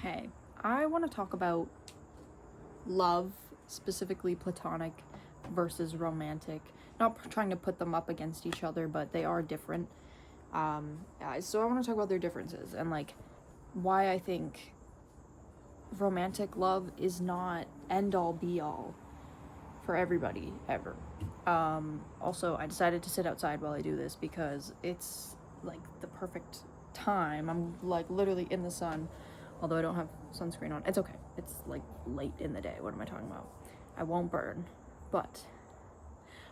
Hey, I want to talk about love, specifically platonic versus romantic. Not trying to put them up against each other, but they are different. So I want to talk about their differences and like why I think romantic love is not end all be all for everybody ever. Also, I decided to sit outside while I do this because it's like the perfect time. I'm like literally in the sun, although I don't have sunscreen on. It's okay. It's like late in the day. What am I talking about? I won't burn. But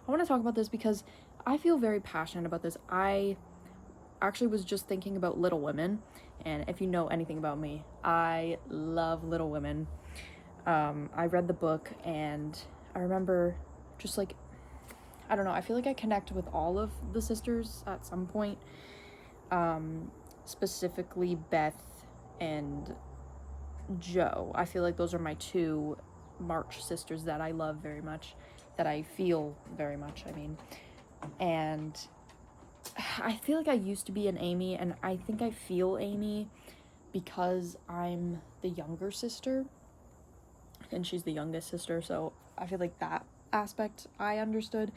I want to talk about this because I feel very passionate about this. I actually was just thinking about Little Women, and if you know anything about me, I love Little Women. I read the book and I remember just like, I don't know, I feel like I connect with all of the sisters at some point, specifically Beth and Jo. I feel like those are my two March sisters that I love very much, that I feel very much, and I feel like I used to be an Amy, and I think I feel Amy because I'm the younger sister and she's the youngest sister, so I feel like that aspect I understood.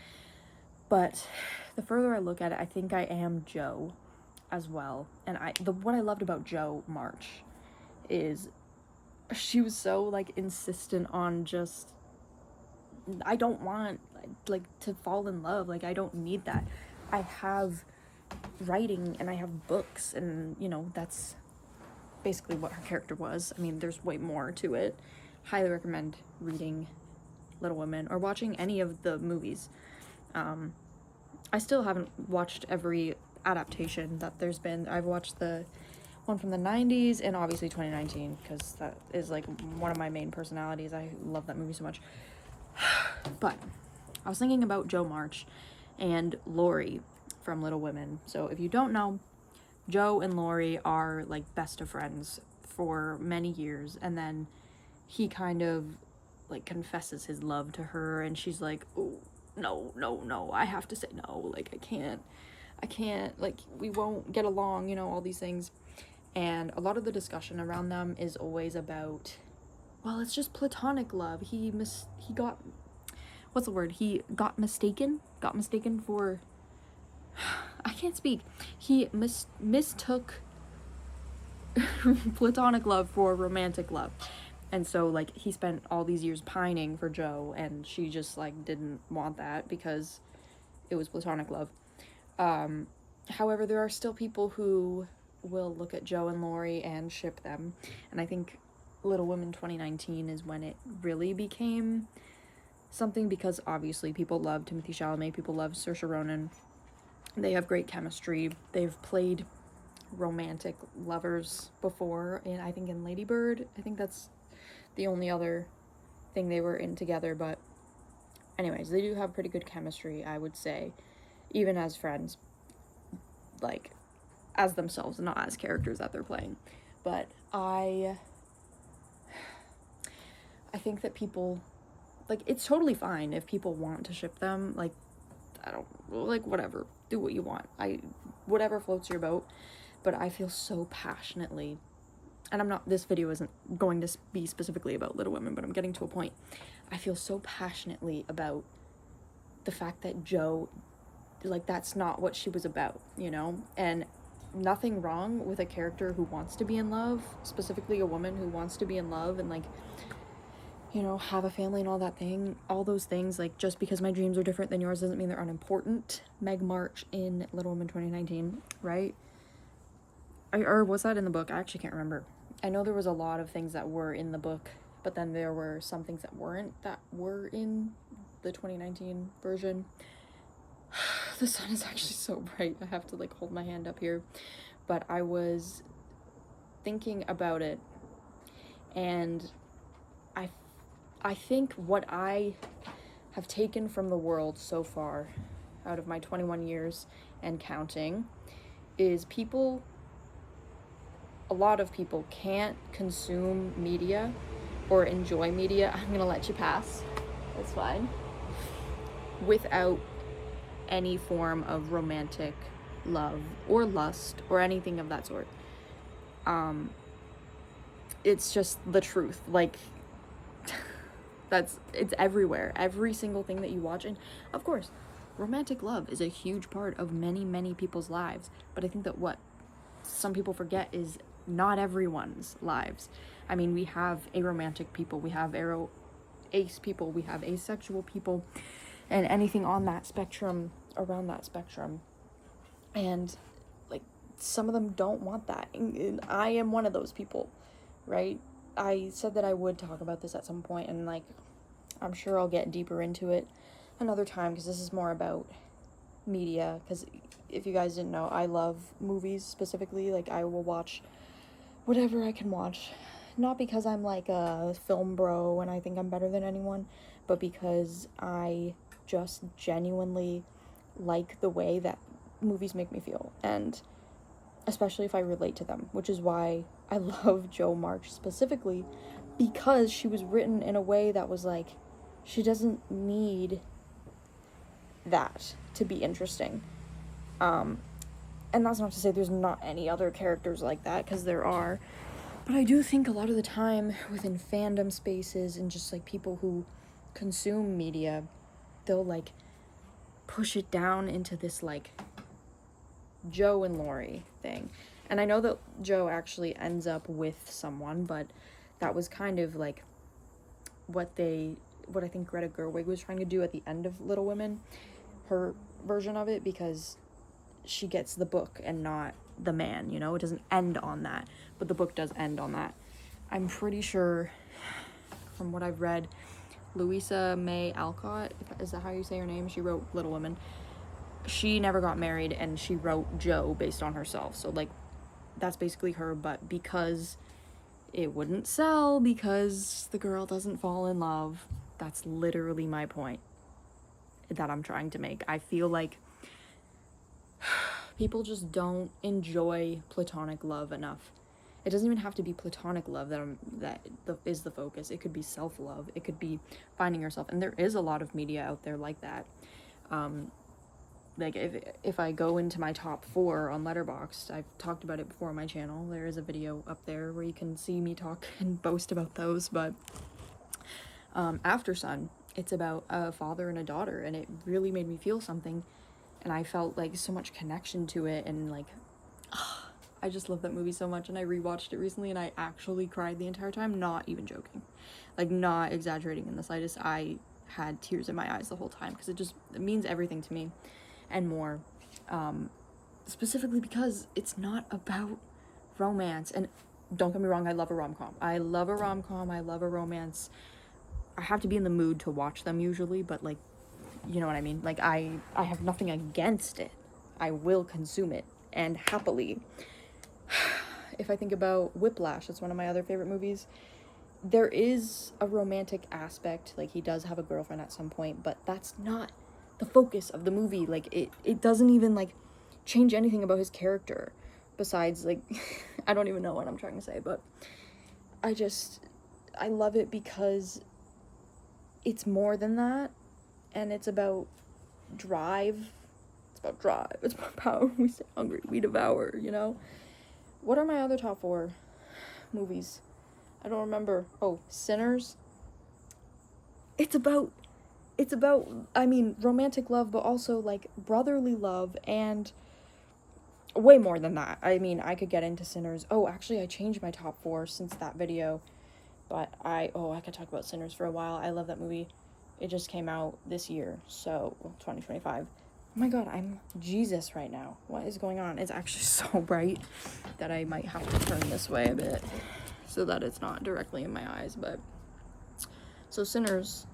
But the further I look at it, I think I am Jo as well. And what I loved about Jo March is she was so like insistent on just, I don't want like to fall in love, like I don't need that. I have writing and I have books, and that's basically what her character was. I mean, there's way more to it. Highly recommend reading Little Women or watching any of the movies. I still haven't watched every adaptation that there's been. I've watched the one from the 90s and obviously 2019 because that is like one of my main personalities. I love that movie so much. But I was thinking about Jo March and Lori from Little Women. So if you don't know, Jo and Lori are like best of friends for many years, and then he kind of like confesses his love to her, and she's like, oh, no, I have to say no, like I can't, like we won't get along, all these things. And a lot of the discussion around them is always about, well, it's just platonic love. He got, what's the word? He got mistaken for, I can't speak. He mistook platonic love for romantic love. And so like he spent all these years pining for Jo, and she just like didn't want that because it was platonic love. However, there are still people who will look at Jo and Lori and ship them, and I think Little Women 2019 is when it really became something, because obviously people love Timothée Chalamet, people love Saoirse Ronan. They have great chemistry. They've played romantic lovers before, and I think in Lady Bird, I think that's the only other thing they were in together. But anyways, they do have pretty good chemistry, I would say, even as friends, like as themselves, not as characters that they're playing. But I think that people, like, it's totally fine if people want to ship them. Like, I don't, like, whatever, do what you want. Whatever floats your boat. But I feel so passionately, and this video isn't going to be specifically about Little Women, but I'm getting to a point. I feel so passionately about the fact that Jo, like, that's not what she was about, and nothing wrong with a character who wants to be in love, specifically a woman who wants to be in love and like, have a family and all those things. Like, just because my dreams are different than yours doesn't mean they're unimportant. Meg March in Little Women 2019, right? Or was that in the book? I actually can't remember. I know there was a lot of things that were in the book, but then there were some things that were in the 2019 version. The sun is actually so bright. I have to like hold my hand up here. But I was thinking about it, and I think what I have taken from the world so far out of my 21 years and counting is a lot of people can't consume media or enjoy media. I'm gonna let you pass. That's fine. Without any form of romantic love or lust or anything of that sort. it's just the truth. Like, it's everywhere. Every single thing that you watch. And of course, romantic love is a huge part of many, many people's lives. But I think that what some people forget is not everyone's lives. I mean, we have aromantic people, we have ace people, we have asexual people, and anything on that spectrum, around that spectrum. And like, some of them don't want that. And I am one of those people, right? I said that I would talk about this at some point, and like, I'm sure I'll get deeper into it another time, because this is more about media. Because if you guys didn't know, I love movies specifically. Like, I will watch whatever I can watch, not because I'm like a film bro and I think I'm better than anyone, but because I just genuinely like the way that movies make me feel, and especially if I relate to them, which is why I love Jo March specifically, because she was written in a way that was like, she doesn't need that to be interesting. And that's not to say there's not any other characters like that, because there are. But I do think a lot of the time within fandom spaces and just like people who consume media, they'll like push it down into this like Jo and Laurie thing. And I know that Jo actually ends up with someone, but that was kind of like what I think Greta Gerwig was trying to do at the end of Little Women, her version of it, because she gets the book and not the man, you know? It doesn't end on that, but the book does end on that. I'm pretty sure, from what I've read, Louisa May Alcott, is that how you say her name? She wrote Little Women. She never got married, and she wrote Jo based on herself. So, like, that's basically her, but because it wouldn't sell, because the girl doesn't fall in love, that's literally my point that I'm trying to make. I feel like people just don't enjoy platonic love enough. It doesn't even have to be platonic love that is the focus. It could be self-love. It could be finding yourself. And there is a lot of media out there like that. Like, if I go into my top 4 on Letterboxd, I've talked about it before on my channel. There is a video up there where you can see me talk and boast about those. But After Sun, it's about a father and a daughter, and it really made me feel something. And I felt like so much connection to it, and like, I just love that movie so much. And I rewatched it recently, and I actually cried the entire time, not even joking, like, not exaggerating in the slightest. I had tears in my eyes the whole time, because it means everything to me and more, specifically because it's not about romance. And don't get me wrong, I love a rom-com. I love a romance. I have to be in the mood to watch them usually, but like, you know what I mean? Like, I have nothing against it. I will consume it, and happily. If I think about Whiplash, that's one of my other favorite movies. There is a romantic aspect, like, he does have a girlfriend at some point, but that's not the focus of the movie. Like, it doesn't even, like, change anything about his character, besides, like, I don't even know what I'm trying to say, but I love it because it's more than that. And it's about drive. It's about power. We stay hungry. We devour, you know? What are my other top 4 movies? I don't remember. Oh, Sinners. It's about, I mean, romantic love, but also, like, brotherly love, and way more than that. I mean, I could get into Sinners. Oh, actually, I changed my top 4 since that video. But I could talk about Sinners for a while. I love that movie. It just came out this year, so 2025. Oh my god, I'm Jesus right now. What is going on? It's actually so bright that I might have to turn this way a bit so that it's not directly in my eyes. But so Sinners,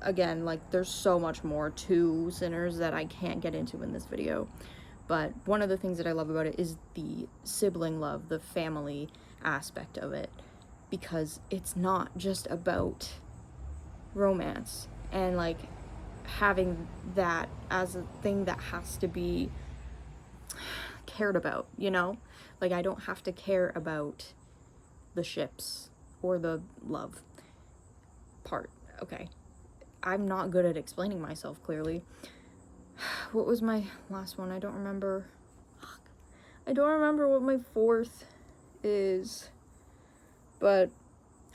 again, like, there's so much more to Sinners that I can't get into in this video. But one of the things that I love about it is the sibling love, the family aspect of it, because it's not just about romance and like having that as a thing that has to be cared about, you know? Like, I don't have to care about the ships or the love part. Okay, I'm not good at explaining myself clearly. What was my last one? I don't remember. I don't remember what my 4th is, But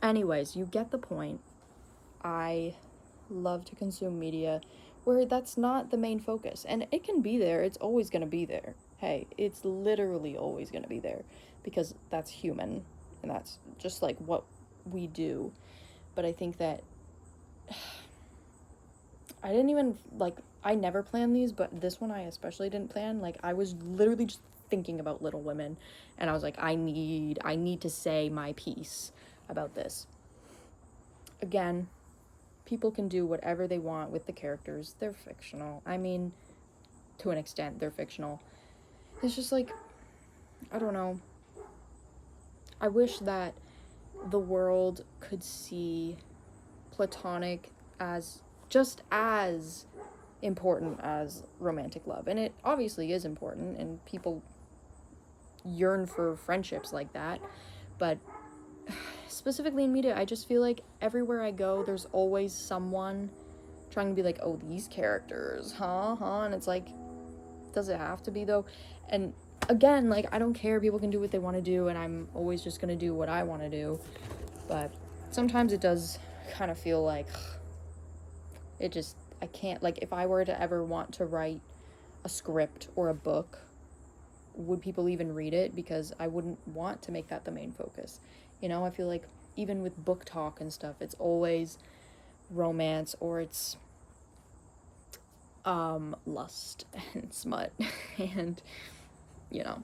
anyways, you get the point. I love to consume media where that's not the main focus. And it can be there. It's always going to be there. Hey, it's literally always going to be there because that's human and that's just like what we do. But I think that I didn't even, like, I never planned these, but this one I especially didn't plan. Like, I was literally just thinking about Little Women, and I was like, I need to say my piece about this. Again, people can do whatever they want with the characters. They're fictional. I mean, to an extent, they're fictional. It's just like, I don't know. I wish that the world could see Platonic as just as important as romantic love. And it obviously is important, and people yearn for friendships like that. But specifically in media, I just feel like everywhere I go, there's always someone trying to be like, oh, these characters, and it's like, does it have to be though? And again, like, I don't care, people can do what they want to do, and I'm always just gonna do what I want to do. But sometimes it does kind of feel like it just, I can't, like, if I were to ever want to write a script or a book, would people even read it? Because I wouldn't want to make that the main focus. You know, I feel like even with book talk and stuff, it's always romance or it's lust and smut. And, you know,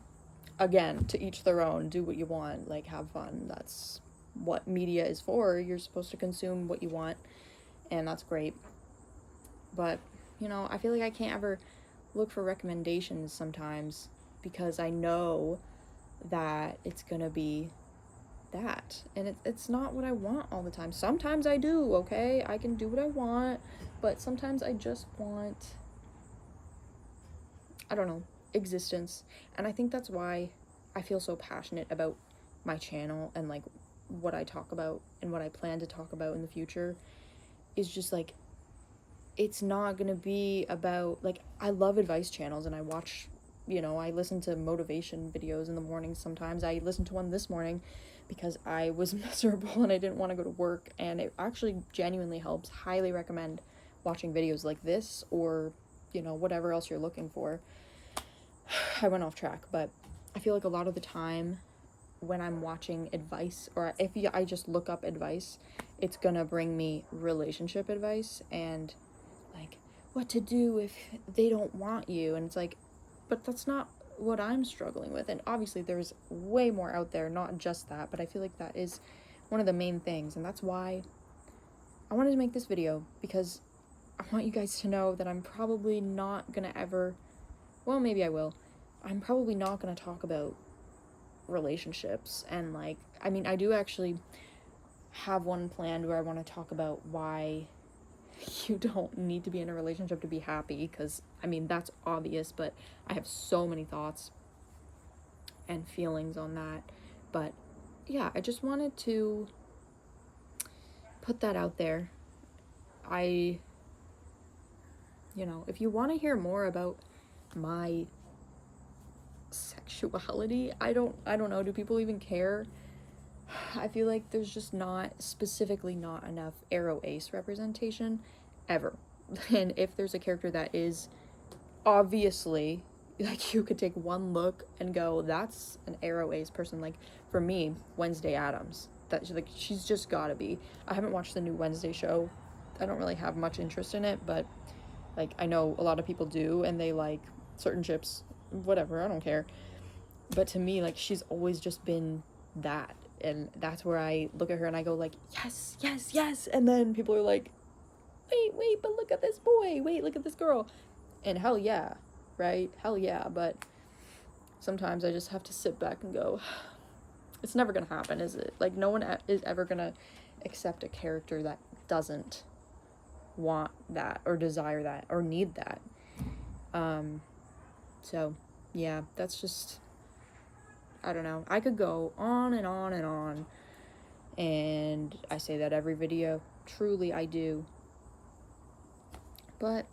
again, to each their own, do what you want, like, have fun. That's what media is for. You're supposed to consume what you want, and that's great. But, you know, I feel like I can't ever look for recommendations sometimes because I know that it's gonna be that, and it's not what I want all the time. Sometimes I do, okay, I can do what I want, but sometimes I just want, I don't know, existence. And I think that's why I feel so passionate about my channel and like what I talk about and what I plan to talk about in the future is just like, it's not gonna be about, like, I love advice channels and I watch, you know, I listen to motivation videos in the morning sometimes. I listened to one this morning because I was miserable and I didn't want to go to work, and it actually genuinely helps. Highly recommend watching videos like this or, you know, whatever else you're looking for. I went off track, but I feel like a lot of the time when I'm watching advice, or if I just look up advice, it's gonna bring me relationship advice and like what to do if they don't want you, and it's like, but that's not what I'm struggling with. And obviously there's way more out there, not just that, but I feel like that is one of the main things, and that's why I wanted to make this video, because I want you guys to know that I'm probably not gonna ever, well, maybe I will, I'm probably not gonna talk about relationships. And like, I mean, I do actually have one planned where I want to talk about why you don't need to be in a relationship to be happy, because I mean, that's obvious, but I have so many thoughts and feelings on that. But yeah, I just wanted to put that out there. You know, if you want to hear more about my sexuality, I don't know, do people even care? I feel like there's just specifically not enough Arrow Ace representation ever. And if there's a character that is obviously, like, you could take one look and go, that's an Arrow Ace person. Like, for me, Wednesday Addams, that, like, she's just gotta be. I haven't watched the new Wednesday show. I don't really have much interest in it, but like, I know a lot of people do, and they like certain ships, whatever, I don't care. But to me, like, she's always just been that, and that's where I look at her and I go like, yes, yes, yes. And then people are like, wait, but look at this boy, wait, look at this girl. And hell yeah, right? Hell yeah. But sometimes I just have to sit back and go, it's never gonna happen, is it? Like, no one is ever gonna accept a character that doesn't want that or desire that or need that. So yeah, that's just, I don't know, I could go on and on and on, and I say that every video, truly I do. But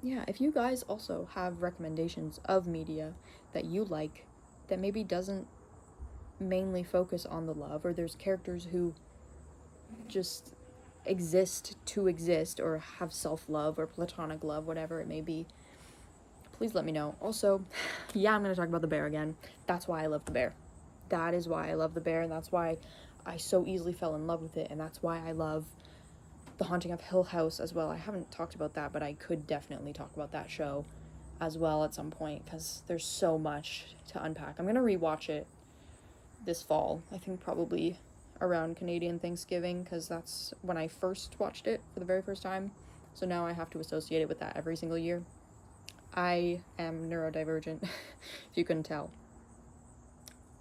yeah, if you guys also have recommendations of media that you like that maybe doesn't mainly focus on the love, or there's characters who just exist to exist, or have self-love or platonic love, whatever it may be, please let me know. Also, yeah, I'm going to talk about the bear again. That's why I love the bear. That is why I love the bear, and that's why I so easily fell in love with it, and that's why I love The Haunting of Hill House as well. I haven't talked about that, but I could definitely talk about that show as well at some point, because there's so much to unpack. I'm going to rewatch it this fall, I think probably around Canadian Thanksgiving, because that's when I first watched it for the very first time, so now I have to associate it with that every single year. I am neurodivergent, if you couldn't tell.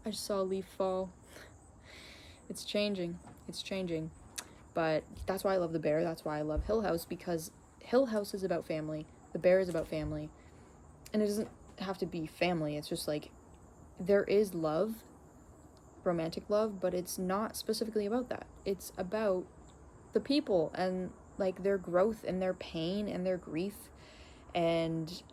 I just saw a leaf fall. It's changing, but that's why I love the bear. That's why I love Hill House, because Hill House is about family, the bear is about family, and it doesn't have to be family. It's just like, there is love, romantic love, but it's not specifically about that. It's about the people, and like their growth and their pain and their grief, and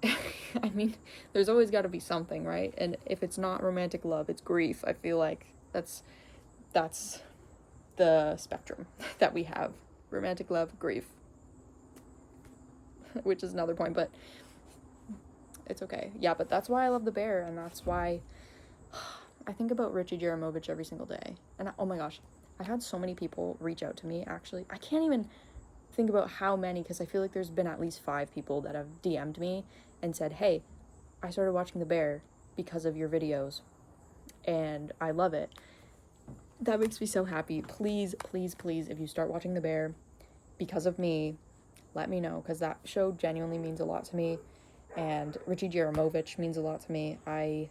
I mean, there's always got to be something, right? And if it's not romantic love, it's grief. I feel like that's the spectrum that we have: romantic love, grief, which is another point, but it's okay. Yeah, but that's why I love the bear, and that's why I think about Richie Jaramovich every single day. And oh my gosh, I've had so many people reach out to me, actually. I can't even think about how many, because I feel like there's been at least 5 people that have DM'd me and said, hey, I started watching The Bear because of your videos, and I love it. That makes me so happy. Please, please, please, if you start watching The Bear because of me, let me know, because that show genuinely means a lot to me, and Richie Jaramovich means a lot to me. I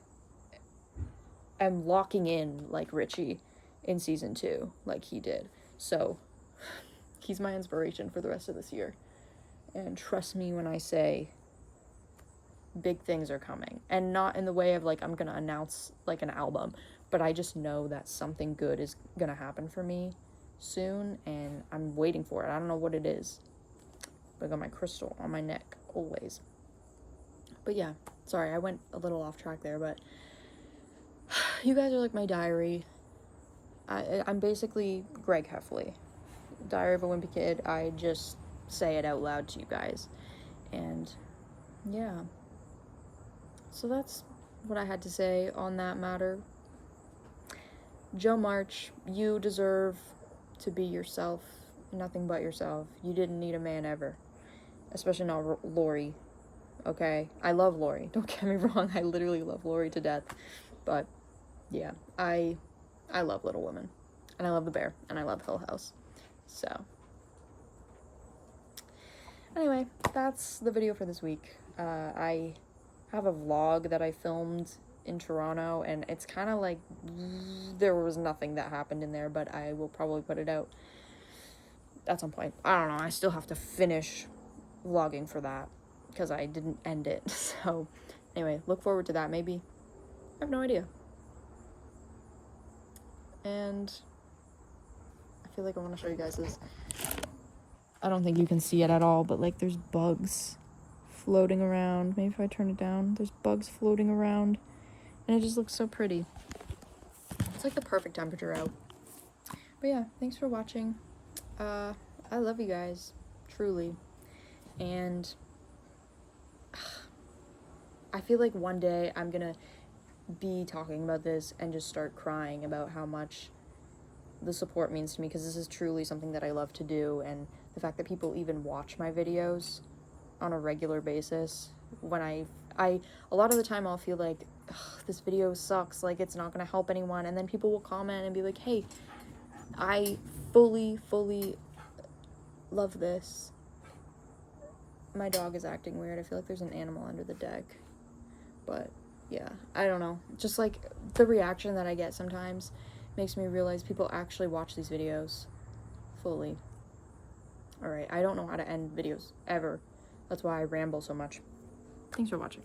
am locking in like Richie in season 2, like he did. So he's my inspiration for the rest of this year. And trust me when I say big things are coming. And not in the way of like I'm gonna announce like an album, but I just know that something good is gonna happen for me soon, and I'm waiting for it. I don't know what it is, but I got my crystal on my neck always. But yeah, sorry, I went a little off track there, but you guys are like my diary. I'm basically Greg Heffley, Diary of a Wimpy Kid. I just say it out loud to you guys. And yeah, so that's what I had to say on that matter. Jo March, you deserve to be yourself, nothing but yourself. You didn't need a man ever, especially not Lori. Okay, I love Lori, don't get me wrong, I literally love Lori to death, but yeah, I love Little Women, and I love the bear, and I love Hill House. So anyway, that's the video for this week. I have a vlog that I filmed in Toronto, and it's kind of like there was nothing that happened in there, but I will probably put it out at some point. I don't know, I still have to finish vlogging for that because I didn't end it. So anyway, look forward to that. Maybe, I have no idea. And I feel like I want to show you guys this. I don't think you can see it at all, but like there's bugs floating around. Maybe if I turn it down, there's bugs floating around, and it just looks so pretty. It's like the perfect temperature out. But yeah, thanks for watching. I love you guys, truly. And I feel like one day I'm gonna be talking about this and just start crying about how much the support means to me, because this is truly something that I love to do, and the fact that people even watch my videos on a regular basis. When I a lot of the time I'll feel like this video sucks, like it's not gonna help anyone, and then people will comment and be like, hey, I fully love this. My dog is acting weird. I feel like there's an animal under the deck. But yeah, I don't know. Just like the reaction that I get sometimes makes me realize people actually watch these videos fully. Alright, I don't know how to end videos ever. That's why I ramble so much. Thanks for watching.